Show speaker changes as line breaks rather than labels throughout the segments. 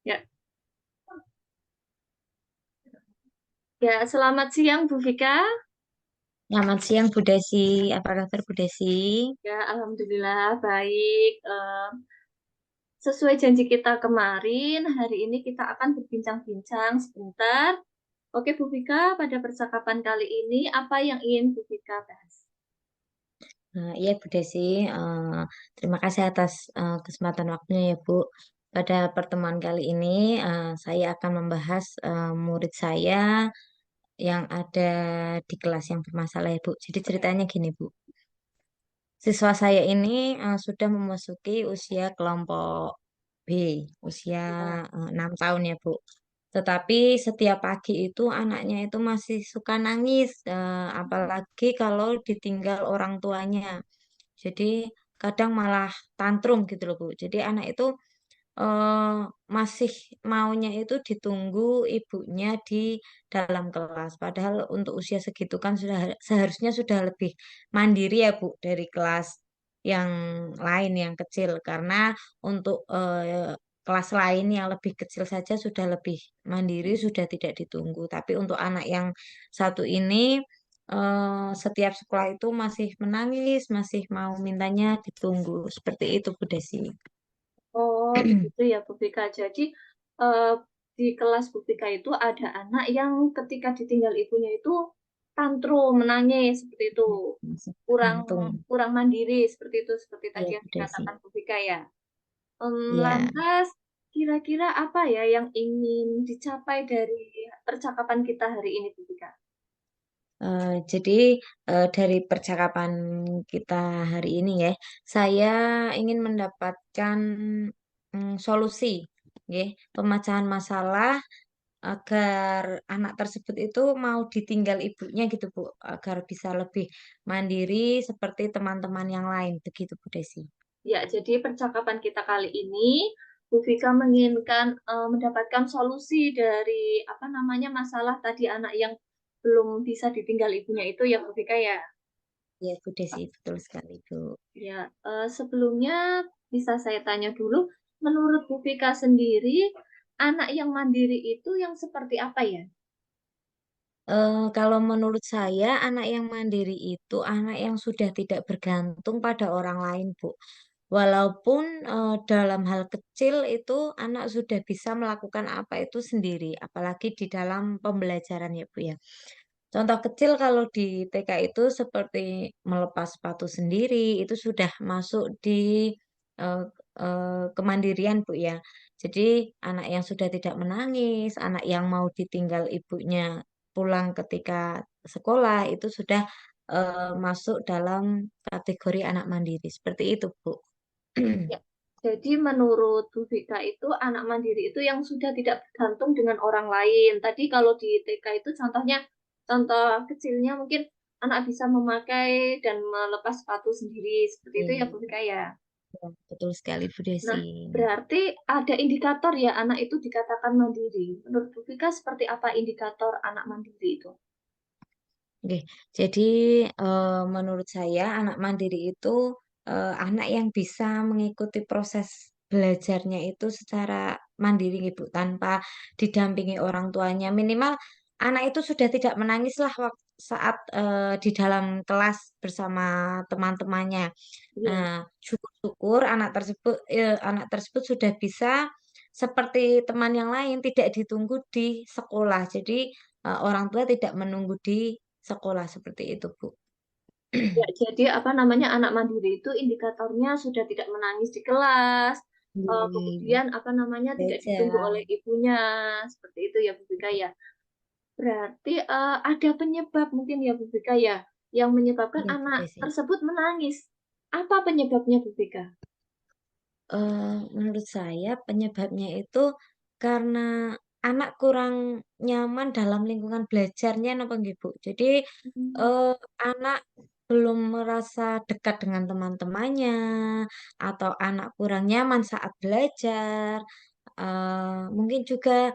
Ya, ya, selamat siang Bu Vika.
Selamat siang Bu Desi, apa kabar Bu Desi?
Ya, alhamdulillah baik. Sesuai janji kita kemarin, hari ini kita akan berbincang-bincang sebentar. Oke, Bu Vika, pada percakapan kali ini apa yang ingin Bu Vika bahas?
Iya Bu Desi, eh, terima kasih atas kesempatan waktunya ya Bu. Pada pertemuan kali ini saya akan membahas murid saya yang ada di kelas yang bermasalah ya Bu. Jadi ceritanya gini Bu, siswa saya ini sudah memasuki usia kelompok B, usia
Ya.
6 tahun ya Bu. Tetapi setiap pagi itu anaknya itu masih suka nangis, apalagi kalau ditinggal orang tuanya. Jadi kadang malah tantrum gitu loh Bu. Jadi anak itu eh, masih maunya itu ditunggu ibunya di dalam kelas. Padahal untuk usia segitu kan sudah seharusnya sudah lebih mandiri ya Bu dari kelas yang lain yang kecil. Karena untuk kelas lain yang lebih kecil saja sudah lebih mandiri, sudah tidak ditunggu. Tapi untuk anak yang satu ini setiap sekolah itu masih menangis, masih mau mintanya ditunggu. Seperti itu Bu Desi.
Oh, begitu ya Bu Vika. Jadi eh, di kelas Bu Vika itu ada anak yang ketika ditinggal ibunya itu tantrum, menangis seperti itu.
Masuk
Kurang
kantung.
kurang mandiri seperti itu, seperti tadi
Iya,
yang
Bu Desi.
dikatakan Bu Vika ya.
Iya.
Lantas, kira-kira apa ya yang ingin dicapai dari percakapan kita hari ini, Bu Tika?
Jadi dari percakapan kita hari ini ya, saya ingin mendapatkan solusi, ya, pemecahan masalah agar anak tersebut itu mau ditinggal ibunya gitu Bu, agar bisa lebih mandiri seperti teman-teman yang lain, begitu Bu Desi.
Ya, jadi percakapan kita kali ini, Bu Vika menginginkan mendapatkan solusi dari apa namanya masalah tadi anak yang belum bisa ditinggal ibunya itu ya, Bu Vika ya.
Iya Bu Desi, betul sekali Bu.
Ya, sebelumnya bisa saya tanya dulu, menurut Bu Vika sendiri, anak yang mandiri itu yang seperti apa ya?
Kalau menurut saya, anak yang mandiri itu anak yang sudah tidak bergantung pada orang lain, Bu. Walaupun dalam hal kecil itu anak sudah bisa melakukan apa itu sendiri, apalagi di dalam pembelajaran ya, Bu ya. Contoh kecil kalau di TK itu seperti melepas sepatu sendiri, itu sudah masuk di eh, kemandirian, Bu ya. Jadi anak yang sudah tidak menangis, anak yang mau ditinggal ibunya pulang ketika sekolah itu sudah masuk dalam kategori anak mandiri. Seperti itu, Bu.
Ya, jadi menurut Bu Vika itu anak mandiri itu yang sudah tidak bergantung dengan orang lain. Tadi kalau di TK itu contohnya, contoh kecilnya mungkin anak bisa memakai dan melepas sepatu sendiri. Seperti itu ya Bu
Iya,
Vika ya.
betul sekali, Bu Desi.
Nah, berarti ada indikator ya anak itu dikatakan mandiri. Menurut Bu Vika seperti apa indikator anak mandiri itu?
Oke, jadi menurut saya anak mandiri itu anak yang bisa mengikuti proses belajarnya itu secara mandiri, Ibu, tanpa didampingi orang tuanya. Minimal anak itu sudah tidak menangis lah saat di dalam kelas bersama teman-temannya.
Iya.
Nah, syukur-syukur anak tersebut sudah bisa seperti teman yang lain, tidak ditunggu di sekolah. Jadi orang tua tidak menunggu di sekolah seperti itu, Bu.
Ya, jadi apa namanya anak mandiri itu indikatornya sudah tidak menangis di kelas,
Iya,
kemudian apa namanya tidak ditunggu
belajar.
oleh ibunya, seperti itu ya Bu Bika ya. Berarti ada penyebab mungkin ya Bu Bika ya, yang menyebabkan
Iya, Bu
anak
Desi.
tersebut menangis. Apa penyebabnya Bu Bika?
Menurut saya penyebabnya itu karena anak kurang nyaman dalam lingkungan belajarnya napa nggih, Bu? Jadi,
Hmm.
eee, anak belum merasa dekat dengan teman-temannya, atau anak kurang nyaman saat belajar, mungkin juga,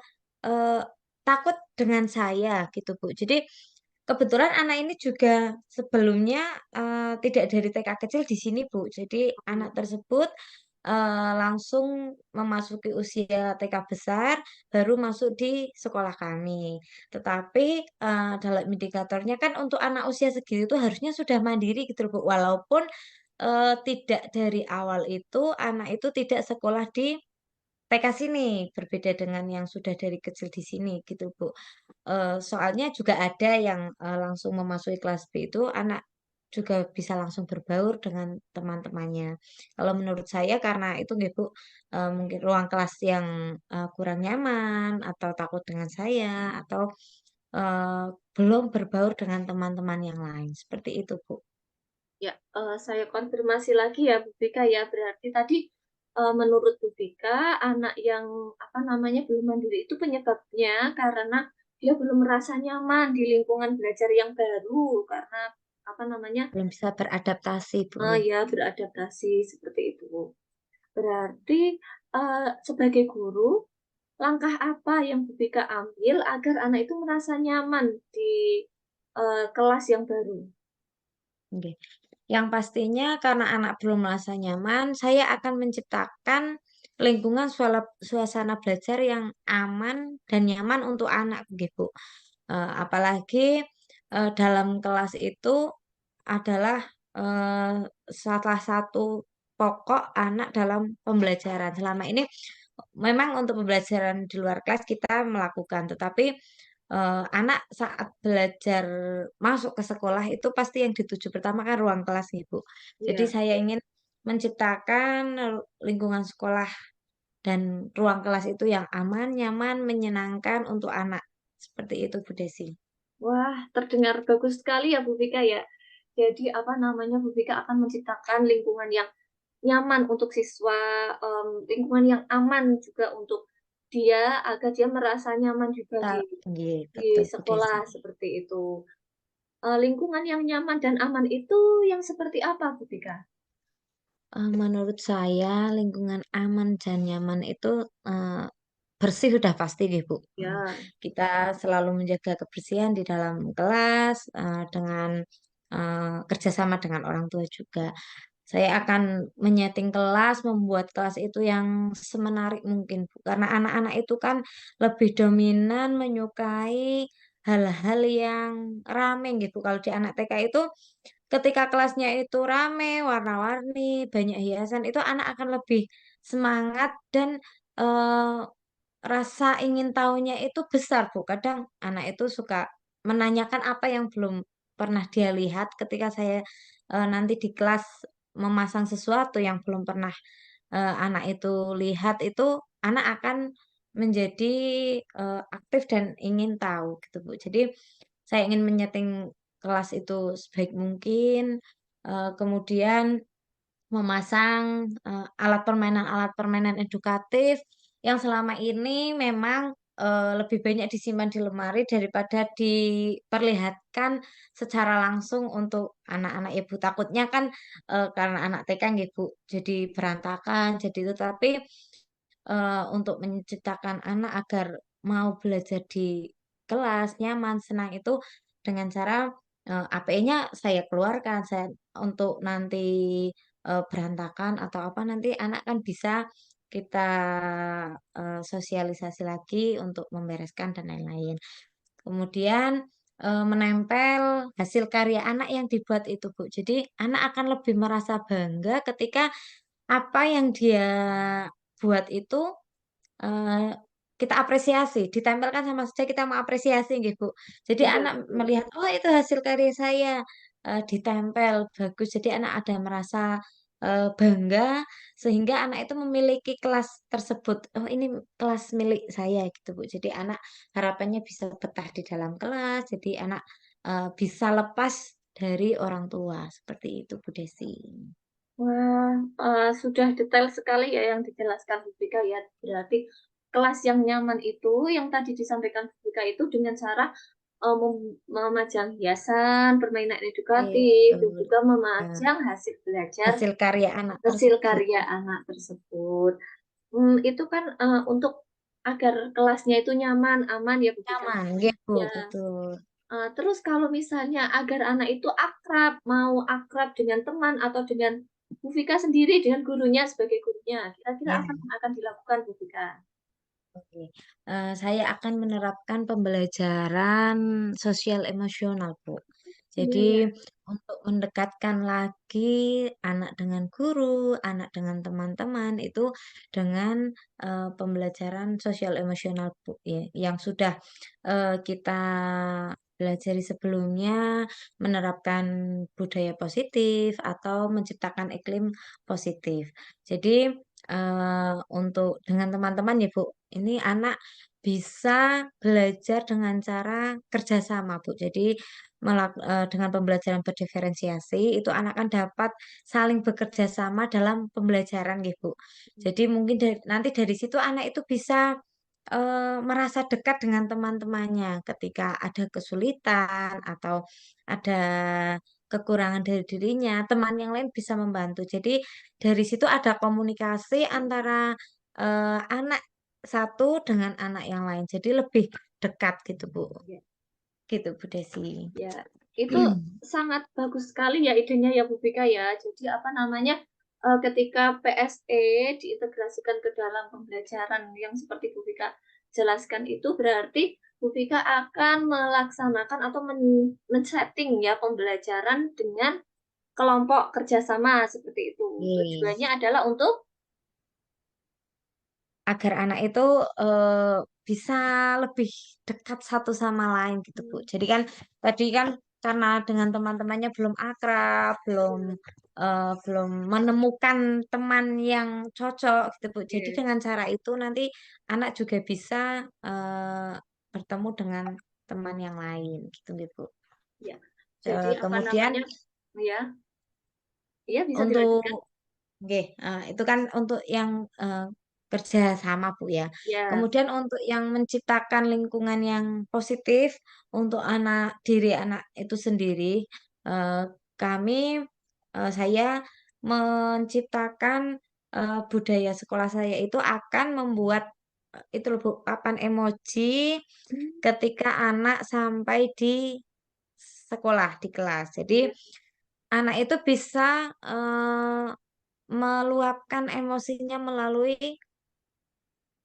eee, takut dengan saya gitu, Bu. Jadi, kebetulan anak ini juga sebelumnya, tidak dari TK kecil di sini, Bu. Jadi anak tersebut, langsung memasuki usia TK besar, baru masuk di sekolah kami. Tetapi, dalam indikatornya kan untuk anak usia segitu itu harusnya sudah mandiri gitu loh, Bu. Walaupun, tidak dari awal itu, anak itu tidak sekolah di TK sini, berbeda dengan yang sudah dari kecil di sini gitu, Bu. Soalnya juga ada yang, langsung memasuki kelas B itu anak juga bisa langsung berbaur dengan teman-temannya. Kalau menurut saya karena itu nggih, Bu, mungkin ruang kelas yang, kurang nyaman atau takut dengan saya atau, belum berbaur dengan teman-teman yang lain, seperti itu, Bu.
Ya, saya konfirmasi lagi ya, Bu Vika ya. Berarti tadi, menurut Bu Vika, anak yang, apa namanya, belum mandiri itu penyebabnya karena dia belum merasa nyaman di lingkungan belajar yang baru, karena, apa namanya,
Belum bisa beradaptasi, Bu, ya.
ya beradaptasi, seperti itu. Berarti, sebagai guru, langkah apa yang Bu Vika ambil agar anak itu merasa nyaman di, kelas yang baru?
Oke. Yang pastinya karena anak belum merasa nyaman, saya akan menciptakan lingkungan suasana belajar yang aman dan nyaman untuk anak gitu. Apalagi, dalam kelas itu adalah, salah satu pokok anak dalam pembelajaran. Selama ini memang untuk pembelajaran di luar kelas kita melakukan, tetapi, anak saat belajar masuk ke sekolah itu pasti yang dituju pertama kan ruang kelas nih, Bu. Jadi
Iya.
saya ingin menciptakan, lingkungan sekolah dan ruang kelas itu yang aman, nyaman, menyenangkan untuk anak. Seperti itu, Bu Desi.
Wah, terdengar bagus sekali ya, Bu Vika, ya. Jadi, apa namanya, Bu Vika akan menciptakan lingkungan yang nyaman untuk siswa, lingkungan yang aman juga untuk dia, agar dia merasa nyaman juga
Ta nggih,
di
betul, Bu Desi.
sekolah, seperti itu. Lingkungan yang nyaman dan aman itu yang seperti apa, Bu Vika?
Menurut saya lingkungan aman dan nyaman itu, bersih udah pasti nggih, Bu,
Ya,
kita selalu menjaga kebersihan di dalam kelas, dengan, kerjasama dengan orang tua juga. Saya akan kelas, membuat kelas itu yang semenarik mungkin, Bu, karena anak-anak itu kan lebih dominan menyukai hal-hal yang rame gitu. Kalau di anak TK itu ketika kelasnya itu rame, warna-warni, banyak hiasan, itu anak akan lebih semangat dan, eee, rasa ingin tahunya itu besar, Bu. Kadang anak itu suka menanyakan apa yang belum pernah dia lihat ketika saya, nanti di kelas memasang sesuatu yang belum pernah, anak itu lihat, itu anak akan menjadi, aktif dan ingin tahu gitu, Bu. Jadi saya ingin kelas itu sebaik mungkin, kemudian memasang, alat permainan edukatif yang selama ini memang, lebih banyak disimpan di lemari daripada diperlihatkan secara langsung untuk anak-anak ibu. Takutnya kan, karena anak TK nggih, Bu, jadi berantakan, jadi itu. Tapi, untuk menciptakan anak agar mau belajar di kelas, nyaman, senang itu dengan cara, HP-nya saya keluarkan, untuk nanti, berantakan atau apa nanti anak kan bisa kita, sosialisasi lagi untuk membereskan dan lain-lain. Kemudian, menempel hasil karya anak yang dibuat itu, Bu. Jadi anak akan lebih merasa bangga ketika apa yang dia buat itu, Eee, kita apresiasi, ditempelkan sama saja kita mengapresiasi nggih, Bu. Jadi
iya,
anak
betul.
melihat, "Oh, itu hasil karya saya," ditempel, bagus. Jadi anak ada merasa, bangga sehingga anak itu memiliki kelas tersebut, "Oh, ini kelas milik saya," gitu, Bu. Jadi anak harapannya bisa betah di dalam kelas, jadi anak, bisa lepas dari orang tua, seperti itu, Bu Desi.
Wah, sudah detail sekali ya yang dijelaskan Bu Vika ya. Berarti kelas yang nyaman itu yang tadi disampaikan Vika itu dengan cara memajang hiasan, permainan edukatif, dan
betul.
juga
Ya,
memajang hasil belajar
hasil karya anak
hasil
tersebut.
karya anak tersebut. Itu kan untuk agar kelasnya itu nyaman, aman ya Bu Vika.
Nyaman, gitu,
Ya,
betul.
terus kalau misalnya agar anak itu akrab, mau akrab dengan teman atau dengan Bu Vika sendiri dengan gurunya sebagai gurunya, kira-kira
Ya.
apa yang akan dilakukan Bu Vika?
Oke, saya akan menerapkan pembelajaran sosial emosional, Bu.
Iya,
Jadi
ya.
untuk mendekatkan lagi anak dengan guru, anak dengan teman-teman itu dengan pembelajaran sosial emosional, Bu, ya, yang sudah kita pelajari sebelumnya, menerapkan budaya positif atau menciptakan iklim positif. Jadi untuk dengan teman-teman ya, Bu, ini anak bisa belajar dengan cara kerjasama, Bu. Jadi dengan pembelajaran berdiferensiasi itu anak kan dapat saling bekerja sama dalam pembelajaran gitu, Bu. Jadi mungkin nanti dari situ anak itu bisa merasa dekat dengan teman-temannya ketika ada kesulitan atau ada kekurangan dari dirinya, teman yang lain bisa membantu. Jadi dari situ ada komunikasi antara anak satu dengan anak yang lain. Jadi lebih dekat gitu, Bu.
Ya.
Gitu, Bu Desi.
Ya, itu sangat bagus sekali ya idenya ya Bu Vika ya. Jadi apa namanya ketika PSE diintegrasikan ke dalam pembelajaran yang seperti Bu Vika jelaskan itu berarti Bu Vika akan melaksanakan atau men-setting ya pembelajaran dengan kelompok kerjasama seperti itu.
Oke.
Tujuannya adalah untuk
Agar anak itu bisa lebih dekat satu sama lain gitu, Bu. Jadi kan tadi kan karena dengan teman-temannya belum akrab, belum menemukan teman yang cocok gitu, Bu. Jadi
ya,
dengan cara itu nanti anak juga bisa bertemu dengan teman yang lain gitu, Bu.
ya. Jadi apa
Kemudian
namanya ya, ya bisa dilanjutkan.
untuk oke, itu kan untuk yang kerja sama, Bu, ya.
Ya.
Kemudian untuk yang menciptakan lingkungan yang positif untuk diri anak itu sendiri, eh, kami, saya menciptakan budaya sekolah saya itu akan membuat itu loh, Bu, papan emoji
Hmm,
ketika anak sampai di sekolah, di kelas. Jadi
ya.
anak itu bisa meluapkan emosinya melalui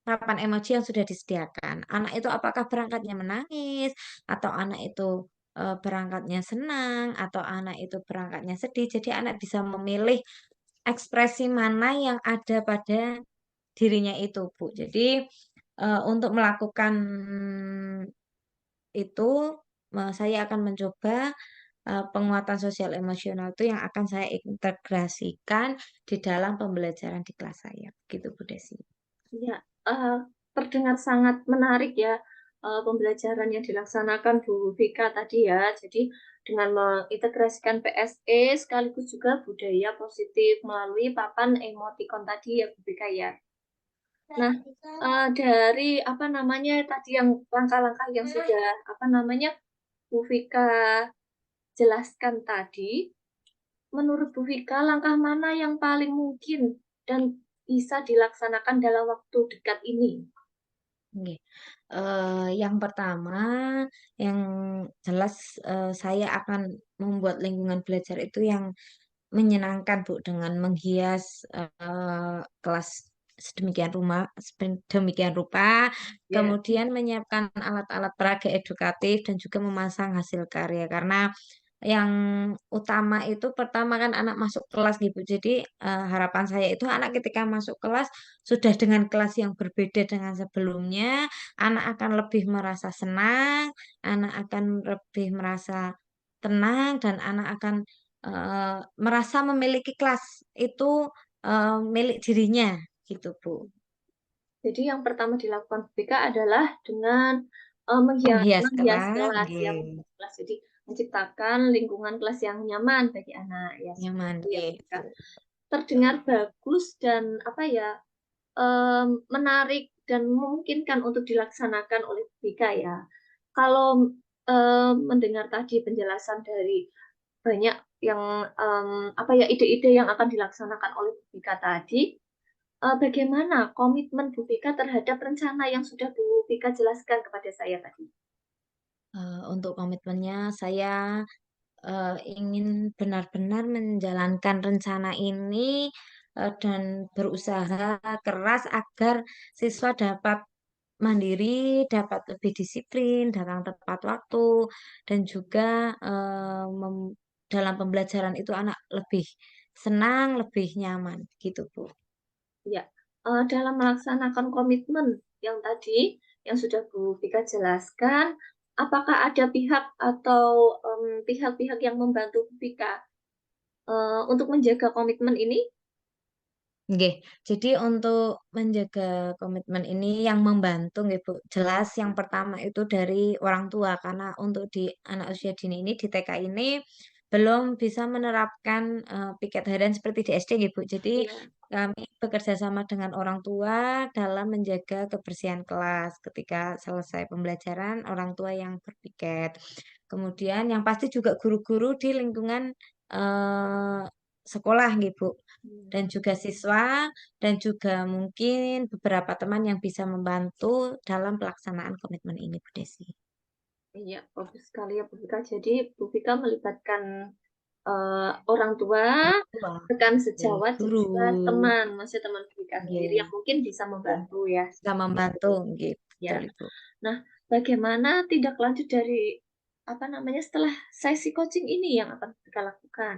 papan emoji yang sudah disediakan. Anak itu apakah berangkatnya menangis, atau anak itu berangkatnya senang, atau anak itu berangkatnya sedih. Jadi anak bisa memilih ekspresi mana yang ada pada dirinya itu, Bu. Jadi untuk melakukan itu, saya akan mencoba penguatan sosial emosional itu yang akan saya integrasikan di dalam pembelajaran di kelas saya. Gitu, Bu Desi.
Ya, terdengar sangat menarik ya, pembelajaran yang dilaksanakan Bu Vika tadi ya. Jadi dengan mengintegrasikan PSE sekaligus juga budaya positif melalui papan emoticon tadi ya Bu Vika ya. Nah, dari apa namanya tadi yang langkah-langkah yang sudah apa namanya Bu Vika jelaskan tadi, menurut Bu Vika langkah mana yang paling mungkin dan bisa dilaksanakan dalam waktu dekat ini?
Oke. Yang pertama, yang jelas saya akan membuat lingkungan belajar itu yang menyenangkan, Bu, dengan menghias kelas sedemikian rupa,
Ya.
kemudian menyiapkan alat-alat peraga edukatif dan juga memasang hasil karya. Karena yang utama itu pertama kan anak masuk kelas gitu. Jadi harapan saya itu anak ketika masuk kelas sudah dengan kelas yang berbeda dengan sebelumnya, anak akan lebih merasa senang, anak akan lebih merasa tenang dan anak akan merasa memiliki kelas itu milik dirinya gitu, Bu.
Jadi yang pertama dilakukan BK adalah dengan menghias,
Menghias
menghias
kelas,
kelas ya,
nggih.
menghias kelas. Jadi menciptakan lingkungan kelas yang nyaman bagi anak ya seperti
Nyaman,
itu ya BK.
gitu.
Terdengar bagus dan apa ya menarik dan memungkinkan untuk dilaksanakan oleh Bu Vika ya. Kalau mendengar tadi penjelasan dari banyak yang apa ya ide-ide yang akan dilaksanakan oleh Bu Vika tadi, bagaimana komitmen Bu Vika terhadap rencana yang sudah Bu Vika jelaskan kepada saya tadi?
Untuk komitmennya, saya ingin benar-benar menjalankan rencana ini dan berusaha keras agar siswa dapat mandiri, dapat lebih disiplin, datang tepat waktu, dan juga dalam pembelajaran itu anak lebih senang, lebih nyaman, gitu Bu.
Ya, dalam melaksanakan komitmen yang tadi, yang sudah Bu Vika jelaskan, apakah ada pihak atau pihak-pihak yang membantu Bu Vika untuk menjaga komitmen ini?
Nggih, jadi untuk menjaga komitmen ini yang membantu nggih Bu, jelas yang pertama itu dari orang tua karena untuk di anak usia dini ini di TK ini belum bisa menerapkan piket harian seperti di SD nggih Bu. Jadi
Iya.
kami bekerja sama dengan orang tua dalam menjaga kebersihan kelas. Ketika selesai pembelajaran, orang tua yang berpiket. Kemudian yang pasti juga guru-guru di lingkungan eh, sekolah nggih Bu dan
Hmm.
juga siswa dan juga mungkin beberapa teman yang bisa membantu dalam pelaksanaan komitmen ini, Bu Desi.
Iya, bagus sekali ya Bu Vika. Jadi Bu Vika melibatkan orang tua,
Tua,
rekan
betul.
sejawat, dan
Guru,
juga teman, maksudnya teman Bu Vika sendiri yang
nggih,
mungkin bisa membantu ya,
bisa
seperti
membantu,
itu.
nggih,
Ya.
betul Ibu.
Nah, bagaimana tindak lanjut dari apa namanya setelah sesi coaching ini yang akan kita lakukan?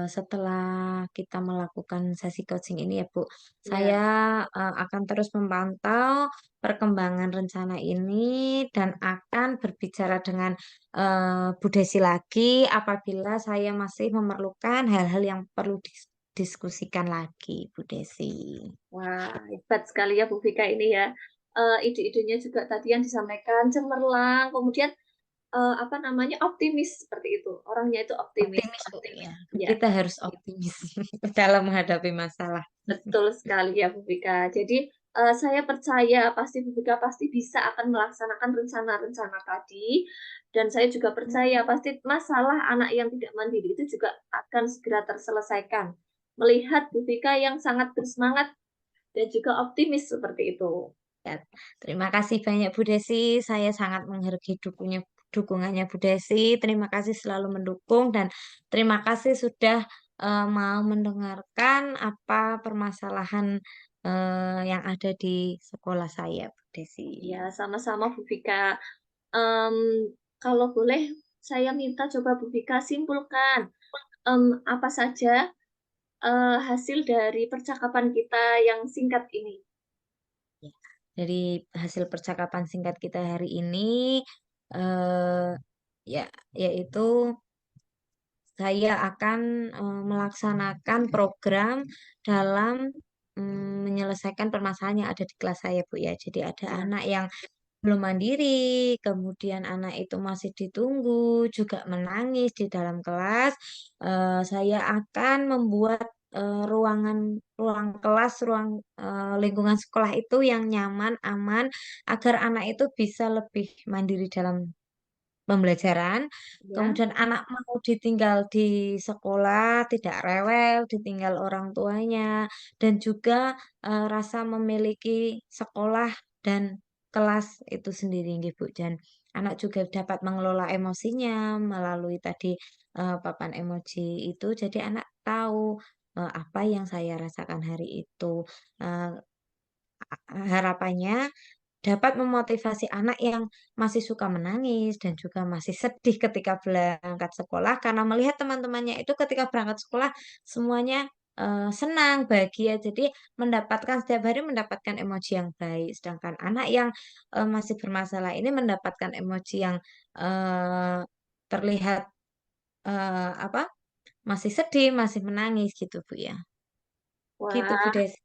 Setelah kita melakukan sesi coaching ini ya Bu,
Ya,
saya akan terus memantau perkembangan rencana ini dan akan berbicara dengan Bu Desi lagi apabila saya masih memerlukan hal-hal yang perlu diskusikan lagi, Bu Desi.
wah hebat sekali ya Bu Vika ini ya. Ide-idenya juga tadi yang disampaikan cemerlang, kemudian apa namanya optimis seperti itu. Orangnya itu optimis.
Optimis Bu, ya.
Ya.
Kita harus optimis dalam menghadapi masalah.
Betul sekali ya Bu Vika. Jadi, saya percaya pasti Bu Vika pasti bisa akan melaksanakan rencana-rencana tadi, dan saya juga percaya pasti masalah anak yang tidak mandiri itu juga akan segera terselesaikan. Melihat Bu Vika yang sangat bersemangat dan juga optimis seperti itu.
Ya, terima kasih banyak Bu Desi. Saya sangat menghargai dukungannya Bu Desi. Terima kasih selalu mendukung dan terima kasih sudah mau mendengarkan apa permasalahan yang ada di sekolah saya, Bu Desi.
Ya, sama-sama Bu Vika. Mmm, kalau boleh saya minta coba Bu Vika simpulkan, apa saja hasil dari percakapan kita yang singkat ini.
Ya, dari hasil percakapan singkat kita hari ini, eh, ya, yaitu saya akan melaksanakan program dalam menyelesaikan permasalahan yang ada di kelas saya, Bu ya. Jadi ada
Ya,
anak yang belum mandiri, kemudian anak itu masih ditunggu, juga menangis di dalam kelas. Saya akan membuat ruang kelas, lingkungan sekolah itu yang nyaman, aman, agar anak itu bisa lebih mandiri dalam pembelajaran,
ya.
kemudian anak mau ditinggal di sekolah, tidak rewel, ditinggal orang tuanya, dan juga rasa memiliki sekolah dan kelas itu sendiri, nggih, Bu. Dan anak juga dapat mengelola emosinya melalui tadi papan emoji itu, jadi anak tahu apa yang saya rasakan hari itu. Eh, Harapannya dapat memotivasi anak yang masih suka menangis dan juga masih sedih ketika berangkat sekolah karena melihat teman-temannya itu ketika berangkat sekolah semuanya senang, bahagia. Jadi mendapatkan setiap hari mendapatkan emoji yang baik. Sedangkan anak yang masih bermasalah ini mendapatkan emoji yang eh, terlihat apa? Masih sedih, masih menangis gitu, Bu ya. Gitu, Bu
Wah,
Des.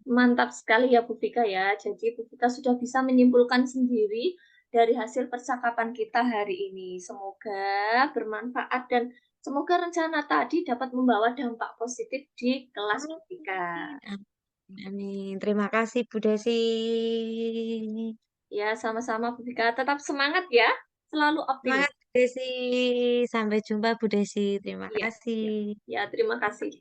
mantap sekali ya Bu Vika ya. Jadi Bu Vika sudah bisa menyimpulkan sendiri dari hasil percakapan kita hari ini. Semoga bermanfaat dan semoga rencana tadi dapat membawa dampak positif di kelas Bu Vika.
Amin. Terima kasih Bu Desi.
Ya, sama-sama Bu Vika. Tetap semangat ya, selalu optimis.
Semangat Bu Desi. Sampai jumpa Bu Desi. Terima
Iya,
kasih.
iya, ya, terima kasih.